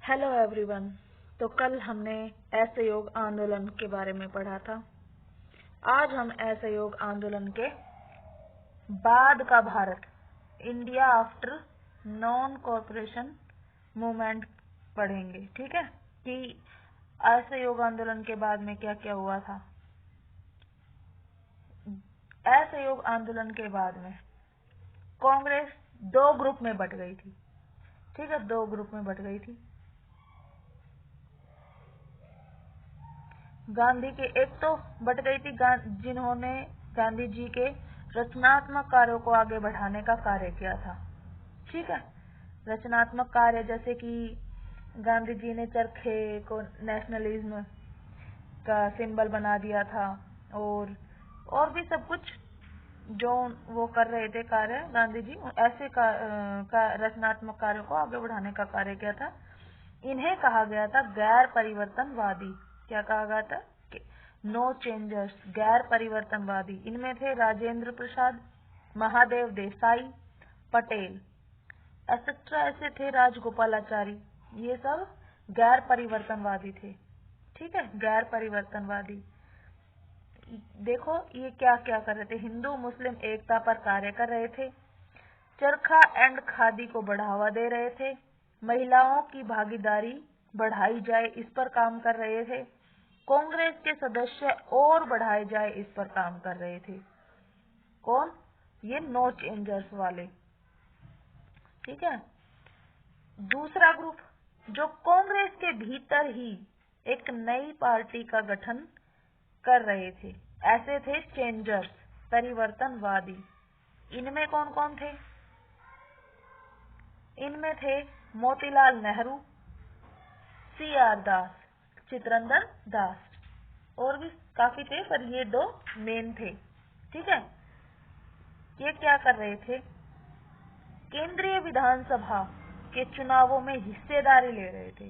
Hello everyone. तो कल हमने असहयोग आंदोलन के बारे में पढ़ा था। आज हम असहयोग आंदोलन के बाद का Bharat, India after non corporation movement पढ़ेंगे। ठीक है, कि असहयोग आंदोलन के बाद में क्या क्या हुआ था। असहयोग आंदोलन के बाद में कांग्रेस दो ग्रुप में बट गई थी। ठीक है, दो ग्रुप में बट गई थी। गांधी के एक तो बट गई थी जिन्होंने गांधी जी के रचनात्मक कार्यों को आगे बढ़ाने का कार्य किया था। ठीक है, रचनात्मक कार्य जैसे कि गांधी जी ने चरखे को नेशनलिज्म का सिंबल बना दिया था, और भी सब कुछ जो वो कर रहे थे कार्य गांधी जी, ऐसे का रचनात्मक कार्यों को आगे बढ़ाने का कार्य किया था। इन्हें कहा गया था गैर परिवर्तनवादी। क्या कहा गया था? नो चेंजर्स, गैर परिवर्तनवादी। इनमें थे राजेंद्र प्रसाद, महादेव देसाई, पटेल एक्सेट्रा, ऐसे थे राजगोपालाचारी। ये सब गैर परिवर्तनवादी थे। ठीक है, गैर परिवर्तनवादी। देखो ये क्या क्या कर रहे थे। हिंदू मुस्लिम एकता पर कार्य कर रहे थे, चरखा एंड खादी को बढ़ावा दे रहे थे, महिलाओं की भागीदारी बढ़ाई जाए इस पर काम कर रहे थे, कांग्रेस के सदस्य और बढ़ाए जाए इस पर काम कर रहे थे। कौन? ये नो चेंजर्स वाले। ठीक है, दूसरा ग्रुप जो कांग्रेस के भीतर ही एक नई पार्टी का गठन कर रहे थे, ऐसे थे चेंजर्स, परिवर्तनवादी। इनमें कौन कौन थे? इनमें थे मोतीलाल नेहरू, CR दास, चितरंजन दास, और भी काफी थे, पर ये दो मेन थे। ठीक है, ये क्या कर रहे थे? केंद्रीय विधानसभा के चुनावों में हिस्सेदारी ले रहे थे।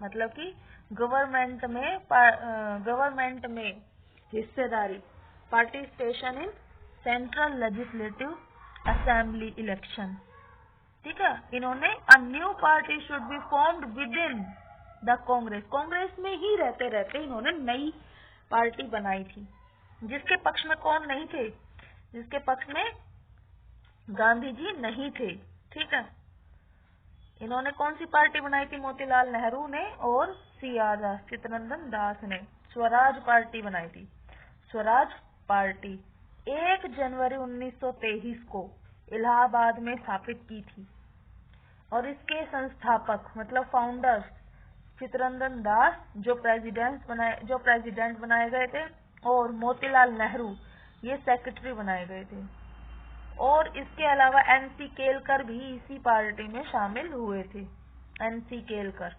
मतलब कि गवर्नमेंट में हिस्सेदारी, participation in central legislative assembly election. ठीक है, इन्होंने a new party should be formed with in the Congress में ही रहते रहते इन्होंने नई पार्टी बनाई थी, जिसके पक्ष में कौन नहीं थे? जिसके पक्ष में गांधी जी नहीं थे। ठीक है, इन्होंने कौन सी पार्टी बनाई थी? मोतीलाल नेहरू ने और CR दास, चितरंजन दास ने स्वराज पार्टी बनाई थी। स्वराज पार्टी 1 जनवरी 1923 को इलाहाबाद में स्थापित की थी, और इसके संस्थापक मतलब फाउंडर्स चितरंजन दास जो प्रेसिडेंट बनाए गए थे, और मोतीलाल नेहरू ये सेक्रेटरी बनाए गए थे। और इसके अलावा NC केलकर भी इसी पार्टी में शामिल हुए थे। NC केलकर।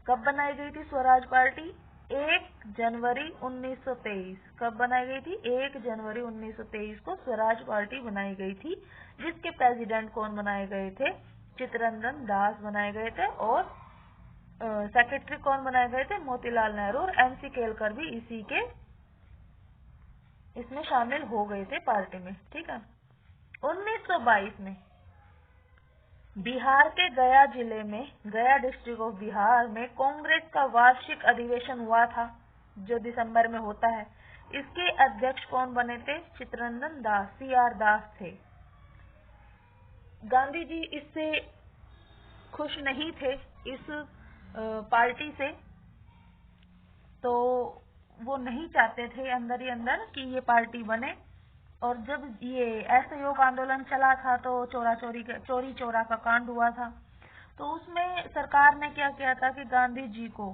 कब बनाई गई थी स्वराज पार्टी? 1 जनवरी 1923। कब बनाई गई थी? 1 जनवरी 1923 को स्वराज पार्टी बनाई गई थी, जिसके प्रेसिडेंट कौन बनाए गए थे? चितरंजन दास बनाए गए थे, और सेक्रेटरी कौन बनाए गए थे? मोतीलाल नेहरू, और NC केलकर भी इसी के इसमें शामिल हो गए थे पार्टी में। ठीक है, 1922 में बिहार के गया जिले में, गया डिस्ट्रिक्ट ऑफ बिहार में कांग्रेस का वार्षिक अधिवेशन हुआ था, जो दिसंबर में होता है। इसके अध्यक्ष कौन बने थे? चितरंजन दास, CR दास थे। गांधी जी इससे खुश नहीं थे, इस पार्टी से, तो वो नहीं चाहते थे अंदर ही अंदर कि ये पार्टी बने। और जब ये असहयोग आंदोलन चला था तो चोरी चोरा का कांड हुआ था, तो उसमें सरकार ने क्या किया था कि गांधी जी को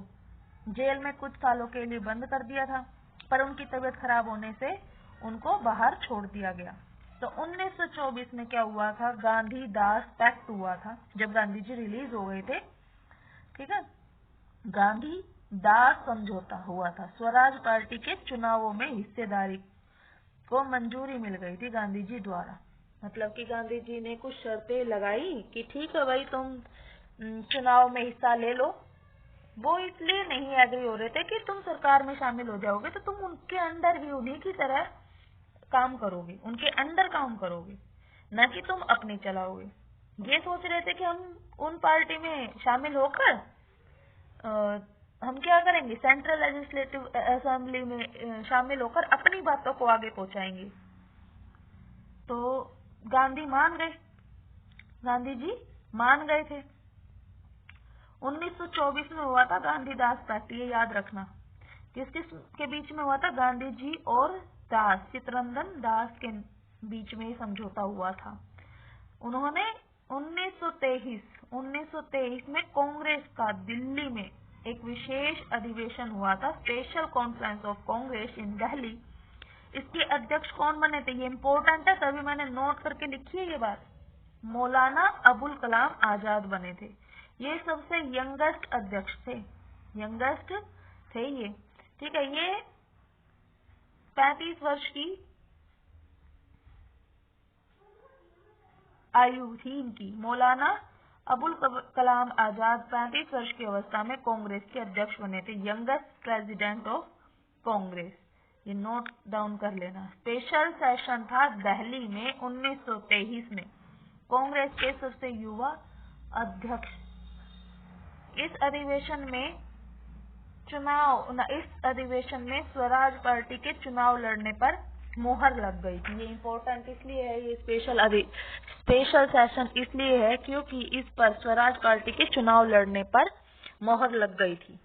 जेल में कुछ सालों के लिए बंद कर दिया था, पर उनकी तबीयत खराब होने से उनको बाहर छोड़ दिया गया। तो 1924 में क्या हुआ था? गांधी दास पैक्ट हुआ था, जब गांधी जी रिलीज हो गए थे। ठीक है, गांधी दास समझौता हुआ था। स्वराज पार्टी के चुनावों में हिस्सेदारी को मंजूरी मिल गई थी गांधी जी द्वारा। मतलब कि गांधी जी ने कुछ शर्तें लगाई कि ठीक है भाई, तुम चुनाव में हिस्सा ले लो। वो इसलिए नहीं एग्री हो रहे थे कि तुम सरकार में शामिल हो जाओगे तो तुम उनके अंडर ही, उन्हीं की तरह काम करोगे, उनके अंडर काम करोगे, न कि तुम अपनी चलाओगे। ये सोच रहे थे कि हम उन पार्टी में शामिल होकर हम क्या करेंगे, सेंट्रल लेजिस्लेटिव असेंबली में शामिल होकर अपनी बातों को आगे पहुंचाएंगे। तो गांधी मान गए, गांधी जी मान गए थे। 1924 में हुआ था गांधी-दास पैक्ट, ये याद रखना। किस किस के बीच में हुआ था? गांधी जी और दास, चित्तरंजन दास के बीच में समझौता हुआ था। उन्होंने 1923 में कांग्रेस का दिल्ली में एक विशेष अधिवेशन हुआ था, स्पेशल कॉन्फ्रेंस ऑफ कांग्रेस इन दिल्ली। इसके अध्यक्ष कौन बने थे? ये इम्पोर्टेंट है, तभी मैंने नोट करके लिखी है ये बात। मौलाना अबुल कलाम आजाद बने थे। ये सबसे यंगेस्ट अध्यक्ष थे, यंगेस्ट थे ये, ठीक है। ये 35 वर्ष की आयु थी इनकी। मौलाना अबुल कलाम आजाद 35 वर्ष की अवस्था में कांग्रेस के अध्यक्ष बने थे, यंगेस्ट प्रेसिडेंट ऑफ कांग्रेस। ये नोट डाउन कर लेना। स्पेशल सेशन था दिल्ली में 1923 में, कांग्रेस के सबसे युवा अध्यक्ष। इस अधिवेशन में स्वराज पार्टी के चुनाव लड़ने पर मोहर लग गई थी। ये इम्पोर्टेंट इसलिए है, ये स्पेशल सेशन इसलिए है क्योंकि इस पर स्वराज पार्टी के चुनाव लड़ने पर मोहर लग गई थी।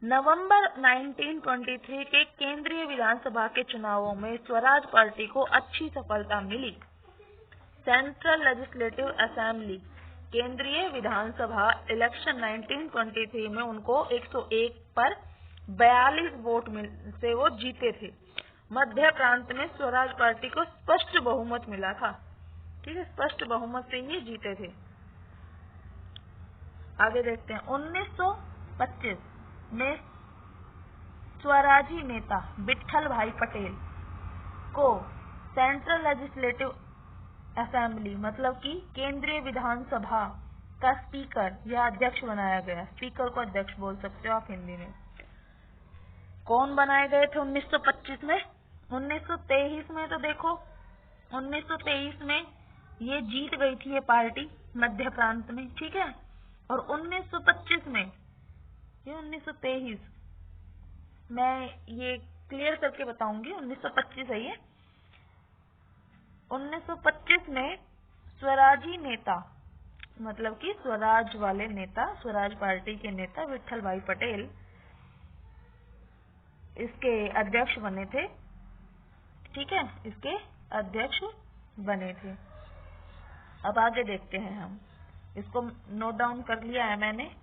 नवंबर 1923 के केंद्रीय विधानसभा के चुनावों में स्वराज पार्टी को अच्छी सफलता मिली। सेंट्रल लेजिस्लेटिव असेंबली, केंद्रीय विधानसभा इलेक्शन 1923 में उनको 101 पर 42 वोट से वो जीते थे। मध्य प्रांत में स्वराज पार्टी को स्पष्ट बहुमत मिला था, ठीक है, स्पष्ट बहुमत से ही जीते थे। आगे देखते हैं। 1925 में स्वराजी नेता विट्ठल भाई पटेल को सेंट्रल लेजिस्लेटिव असेंबली मतलब कि केंद्रीय विधानसभा का स्पीकर या अध्यक्ष बनाया गया। स्पीकर को अध्यक्ष बोल सकते हो आप हिंदी में। कौन बनाए गए थे 1925 में? 1923 में तो देखो, 1923 में ये जीत गई थी ये पार्टी मध्य प्रांत में, ठीक है। और 1925 में, ये 1923 मैं ये क्लियर करके बताऊंगी, 1925 है ये। 1925 में स्वराजी नेता मतलब कि स्वराज वाले नेता, स्वराज पार्टी के नेता विट्ठल भाई पटेल इसके अध्यक्ष बने थे, ठीक है, इसके अध्यक्ष बने थे। अब आगे देखते हैं हम। इसको नोट डाउन कर लिया है मैंने,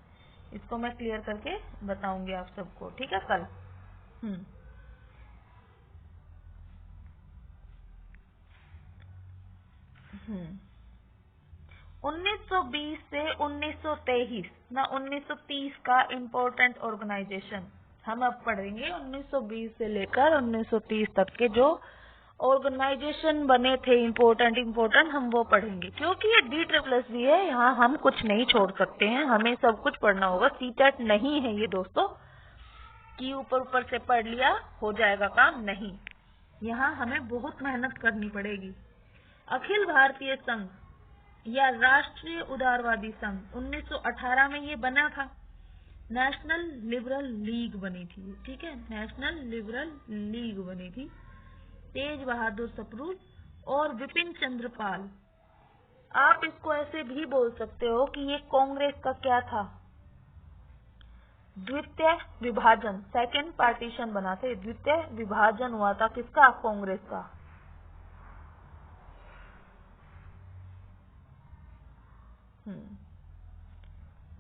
इसको मैं क्लियर करके बताऊंगी आप सबको, ठीक है, कल। 1920 से 1923 ना 1930 का इम्पोर्टेंट ऑर्गेनाइजेशन हम अब पढ़ेंगे। 1920 से लेकर 1930 तक के जो ऑर्गेनाइजेशन बने थे इम्पोर्टेंट हम वो पढ़ेंगे, क्योंकि ये DSSB है, यहाँ हम कुछ नहीं छोड़ सकते हैं, हमें सब कुछ पढ़ना होगा। CTET नहीं है ये दोस्तों कि ऊपर से पढ़ लिया हो जाएगा काम, नहीं, यहाँ हमें बहुत मेहनत करनी पड़ेगी। अखिल भारतीय संघ या राष्ट्रीय उदारवादी संघ 1918 में ये बना था। नेशनल लिबरल लीग बनी थी, ठीक है, नेशनल लिबरल लीग बनी थी। तेज बहादुर सप्रू और विपिन चंद्र पाल। आप इसको ऐसे भी बोल सकते हो कि ये कांग्रेस का क्या था, द्वितीय विभाजन, सेकेंड पार्टीशन बना थे। द्वितीय विभाजन हुआ था किसका? कांग्रेस का।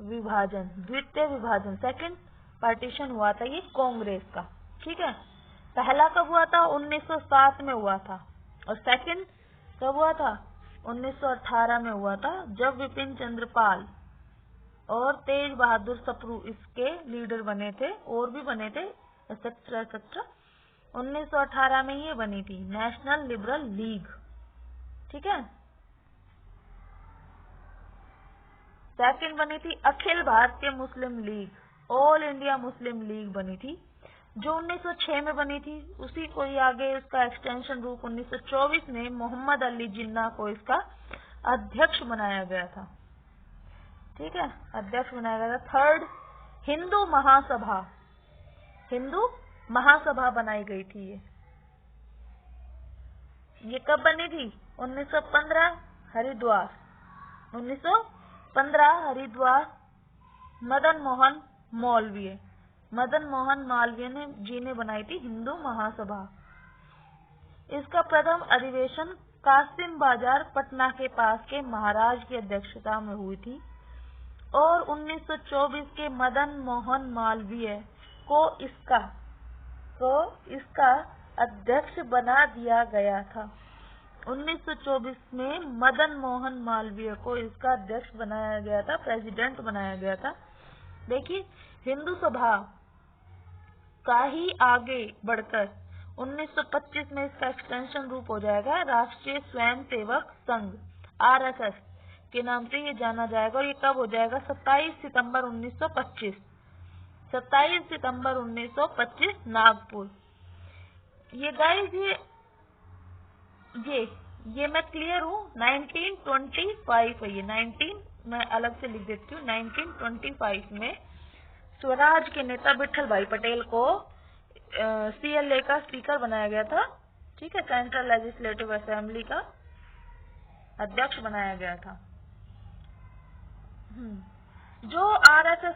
विभाजन, द्वितीय विभाजन, सेकंड पार्टीशन हुआ था ये कांग्रेस का, ठीक है। पहला कब हुआ था? 1907 में हुआ था, और सेकंड कब हुआ था? 1918 में हुआ था, जब विपिन चंद्र पाल और तेज बहादुर सप्रू इसके लीडर बने थे, और भी बने थे, एक्सेट्रा। 1918 में ये बनी थी नेशनल लिबरल लीग, ठीक है। सेकंड बनी थी अखिल भारतीय Muslim League, all India Muslim League बनी थी, जो 1906 में बनी थी। उसी को ही आगे इसका एक्सटेंशन रूप 1924 में मोहम्मद अली जिन्ना को इसका अध्यक्ष बनाया गया था। ठीक है, अध्यक्ष बनाया गया था। थर्ड, हिंदू महासभा बनाई गई थी। ये कब बनी थी? 1915 हरिद्वार। 1915 हरिद्वार। मदन मोहन मालवीय जी ने बनाई थी हिंदू महासभा। इसका प्रथम अधिवेशन कासिम बाजार पटना के पास के महाराज की अध्यक्षता में हुई थी और 1924 के मदन मोहन मालवीय को इसका अध्यक्ष बना दिया गया था। 1924 में मदन मोहन मालवीय को इसका अध्यक्ष बनाया गया था, प्रेसिडेंट बनाया गया था। देखिए, हिंदू सभा का ही आगे बढ़कर 1925 में इसका एक्सटेंशन रूप हो जाएगा राष्ट्रीय स्वयंसेवक संघ RSS के नाम से ये जाना जाएगा। और ये कब हो जाएगा? 27 सितंबर 1925 नागपुर। ये गाइस ये मैं क्लियर हूँ। 1925 है ये। 19 मैं अलग से लिख देती हूँ। 1925 में स्वराज के नेता विठल भाई पटेल को CLA का स्पीकर बनाया गया था। ठीक है, सेंट्रल लेजिस्लेटिव असेंबली का अध्यक्ष बनाया गया था। जो RSS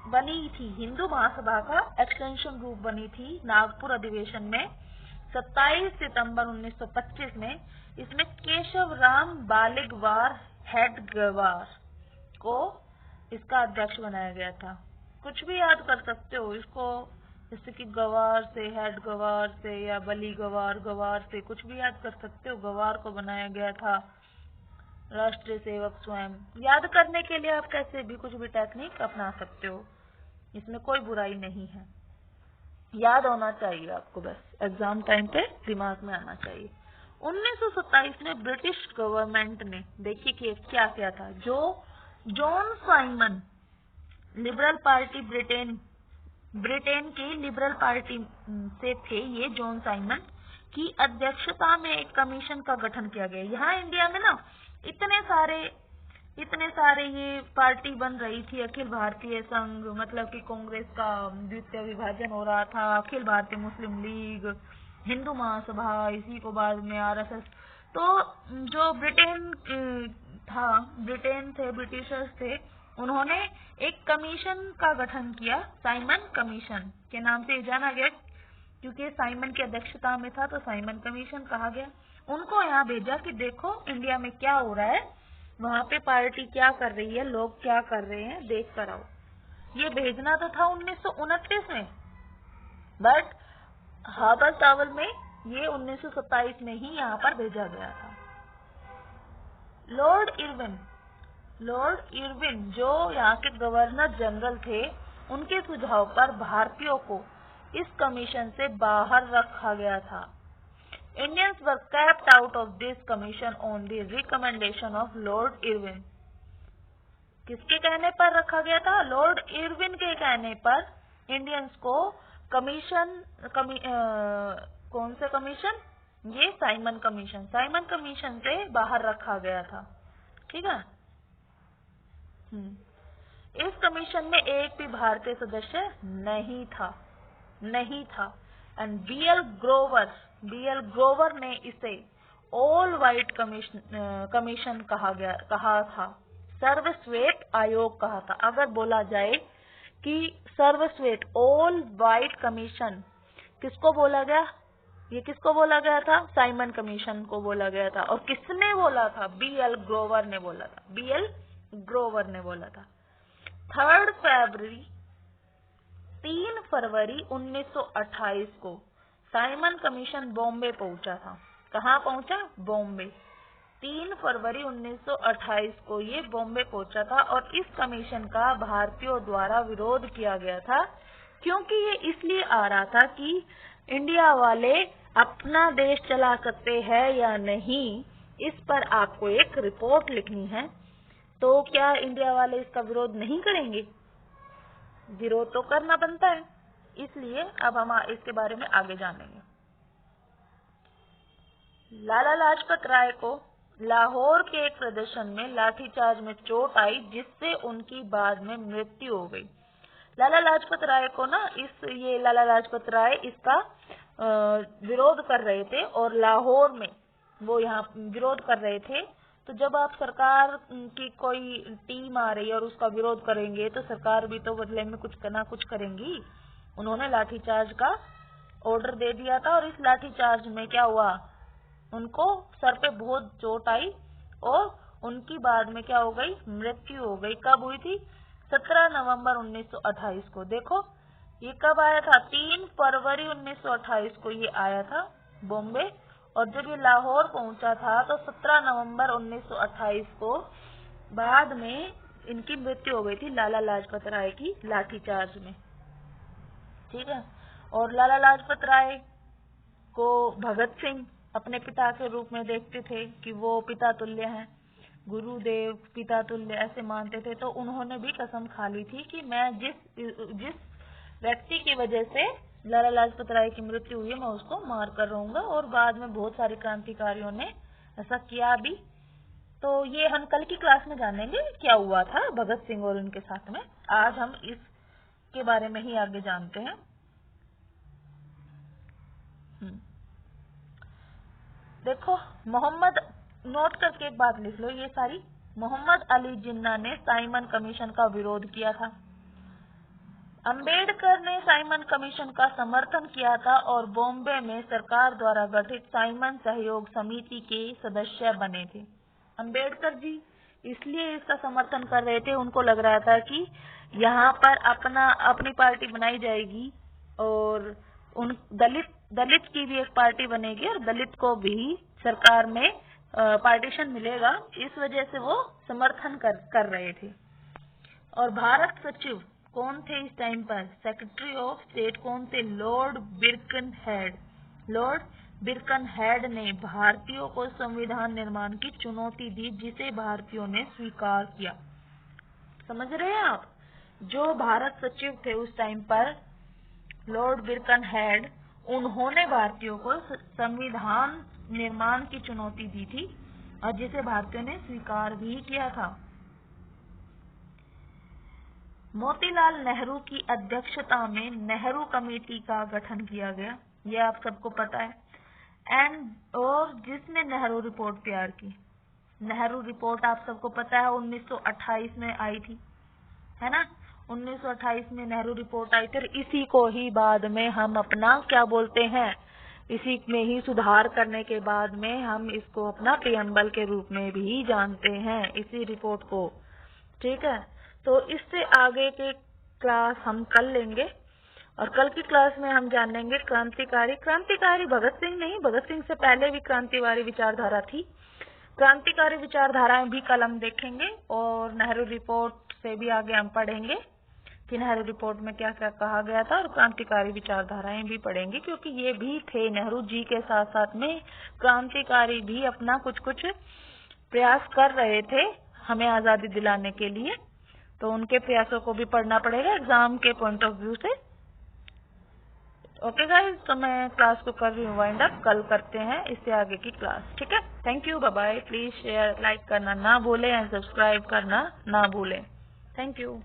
बनी थी, हिंदू महासभा का एक्सटेंशन ग्रुप बनी थी नागपुर अधिवेशन में 27 सितंबर 1925 में। इसमें केशव राम बालिगवार हेडगवार को इसका अध्यक्ष बनाया गया था। कुछ भी याद कर सकते हो इसको, जैसे कि गवार से, हेड गवार से, या बली गवार से कुछ भी याद कर सकते हो। गवार को बनाया गया था राष्ट्रीय सेवक स्वयं। याद करने के लिए आप कैसे भी कुछ भी टेक्निक अपना सकते हो, इसमें कोई बुराई नहीं है। याद होना चाहिए आपको, बस एग्जाम टाइम पे दिमाग में आना चाहिए। 1927 में ब्रिटिश गवर्नमेंट ने, देखिए कि क्या क्या था, जो John Simon liberal party Britain की लिबरल पार्टी से थे, ये जॉन साइमन की अध्यक्षता में एक कमीशन का गठन किया गया। यहाँ इंडिया में ना इतने सारे ये पार्टी बन रही थी। अखिल भारतीय संघ, मतलब कि कांग्रेस का द्वितीय विभाजन हो रहा था, अखिल भारतीय मुस्लिम लीग, हिंदू महासभा, इसी को बाद में RSS। तो जो ब्रिटिशर्स थे, उन्होंने एक कमीशन का गठन किया, साइमन कमीशन के नाम से जाना गया, क्योंकि साइमन की अध्यक्षता में था तो साइमन कमीशन कहा गया। उनको यहाँ भेजा कि देखो इंडिया में क्या हो रहा है, वहाँ पे पार्टी क्या कर रही है, लोग क्या कर रहे हैं, देख कर आओ। ये भेजना तो था 1929 में, बट हावल तावल में ये 1927 में ही यहाँ पर भेजा गया था। लॉर्ड इरविन जो यहाँ के गवर्नर जनरल थे, उनके सुझाव पर भारतीयों को इस कमीशन से बाहर रखा गया था। Indians were kept out of this commission on the recommendation of Lord Irwin. किसके कहने पर रखा गया था? लॉर्ड इरविन के कहने पर इंडियंस को कौन से कमीशन? ये साइमन कमीशन से बाहर रखा गया था। ठीक है। इस कमीशन में एक भी भारतीय सदस्य नहीं था। एंड BL ग्रोवर ने इसे ऑल वाइट कमीशन कहा था, सर्वश्वेत आयोग कहा था। अगर बोला जाए कि सर्वश्वेत ऑल वाइट कमीशन किसको बोला गया? ये किसको बोला गया था? साइमन कमीशन को बोला गया था। और किसने बोला था? BL ग्रोवर ने बोला था। 3 फरवरी 1928 को साइमन कमीशन बॉम्बे पहुंचा था। कहाँ पहुंचा? बॉम्बे। 3 फरवरी 1928 को ये बॉम्बे पहुंचा था और इस कमीशन का भारतीयों द्वारा विरोध किया गया था, क्योंकि ये इसलिए आ रहा था कि इंडिया वाले अपना देश चला सकते हैं या नहीं, इस पर आपको एक रिपोर्ट लिखनी है। तो क्या इंडिया वाले इसका विरोध नहीं करेंगे? विरोध तो करना बनता है। इसलिए अब हम इसके बारे में आगे जानेंगे। लाला लाजपत राय को लाहौर के एक प्रदर्शन में लाठीचार्ज में चोट आई जिससे उनकी बाद में मृत्यु हो गई। लाला लाजपत राय को ना ये लाला लाजपत राय इसका विरोध कर रहे थे और लाहौर में वो यहाँ विरोध कर रहे थे। तो जब आप सरकार की कोई टीम आ रही है और उसका विरोध करेंगे तो सरकार भी तो बदले में कुछ ना कुछ करेंगी। उन्होंने लाठीचार्ज का ऑर्डर दे दिया था और इस लाठीचार्ज में क्या हुआ, उनको सर पे बहुत चोट आई और उनकी बाद में क्या हो गई, मृत्यु हो गई। कब हुई थी? 17 नवंबर 1928 को। देखो ये कब आया था? 3 फरवरी 1928 को ये आया था बॉम्बे, और जब ये लाहौर पहुंचा था तो 17 नवंबर 1928 को बाद में इनकी मृत्यु हो गई थी लाला लाजपत राय की लाठीचार्ज में। ठीक है। और लाला लाजपत राय को भगत सिंह अपने पिता के रूप में देखते थे कि वो पिता तुल्य हैं, गुरुदेव पिता तुल्य ऐसे मानते थे। तो उन्होंने भी कसम खा ली थी कि मैं जिस व्यक्ति की वजह से लाला लाजपत राय की मृत्यु हुई है मैं उसको मार कर रहूंगा। और बाद में बहुत सारे क्रांतिकारियों ने ऐसा किया भी। तो ये हम कल की क्लास में जानेंगे क्या हुआ था भगत सिंह और उनके साथ में। आज हम इसके बारे में ही आगे जानते हैं। देखो मोहम्मद, नोट करके एक बात लिख लो ये सारी। मोहम्मद अली जिन्ना ने साइमन कमीशन का विरोध किया था। अंबेडकर ने साइमन कमीशन का समर्थन किया था और बॉम्बे में सरकार द्वारा गठित साइमन सहयोग समिति के सदस्य बने थे। अंबेडकर जी इसलिए इसका समर्थन कर रहे थे, उनको लग रहा था कि यहाँ पर अपनी पार्टी बनाई जाएगी और उन दलित की भी एक पार्टी बनेगी और दलित को भी सरकार में पार्टीशन मिलेगा। इस वजह से वो समर्थन कर रहे थे। और भारत सचिव कौन थे इस टाइम पर? सेक्रेटरी ऑफ स्टेट कौन थे? लॉर्ड बिरकनहेड। लॉर्ड बिरकनहेड ने भारतीयों को संविधान निर्माण की चुनौती दी जिसे भारतीयों ने स्वीकार किया। समझ रहे हैं आप? जो भारत सचिव थे उस टाइम पर लॉर्ड बिरकनहेड, उन्होंने भारतीयों को संविधान निर्माण की चुनौती दी थी और जिसे भारतीयों ने स्वीकार भी किया था। मोतीलाल नेहरू की अध्यक्षता में नेहरू कमेटी का गठन किया गया, ये आप सबको पता है। और जिसने नेहरू रिपोर्ट तैयार की, नेहरू रिपोर्ट आप सबको पता है 1928 में आई थी, है ना। 1928 में नेहरू रिपोर्ट आई थी। इसी को ही बाद में हम अपना क्या बोलते हैं, इसी में ही सुधार करने के बाद में हम इसको अपना प्रियम्बल के रूप में भी जानते हैं, इसी रिपोर्ट को। ठीक है। तो इससे आगे के क्लास हम कल लेंगे और कल की क्लास में हम जानेंगे क्रांतिकारी भगत सिंह नहीं, भगत सिंह से पहले भी क्रांतिकारी विचारधारा थी। क्रांतिकारी विचारधाराएं भी कल हम देखेंगे और नेहरू रिपोर्ट से भी आगे हम पढ़ेंगे कि नेहरू रिपोर्ट में क्या क्या कहा गया था, और क्रांतिकारी विचारधाराएं भी पढ़ेंगे क्योंकि ये भी थे नेहरू जी के साथ साथ में क्रांतिकारी भी अपना कुछ प्रयास कर रहे थे हमें आजादी दिलाने के लिए। तो उनके प्रयासों को भी पढ़ना पड़ेगा एग्जाम के पॉइंट ऑफ व्यू से। ओके गाइस, तो मैं क्लास को कर रही हूँ वाइंड अप। कल करते हैं इससे आगे की क्लास। ठीक है। Thank you, bye bye. Please share like करना ना भूलें एंड सब्सक्राइब करना ना भूलें। Thank you.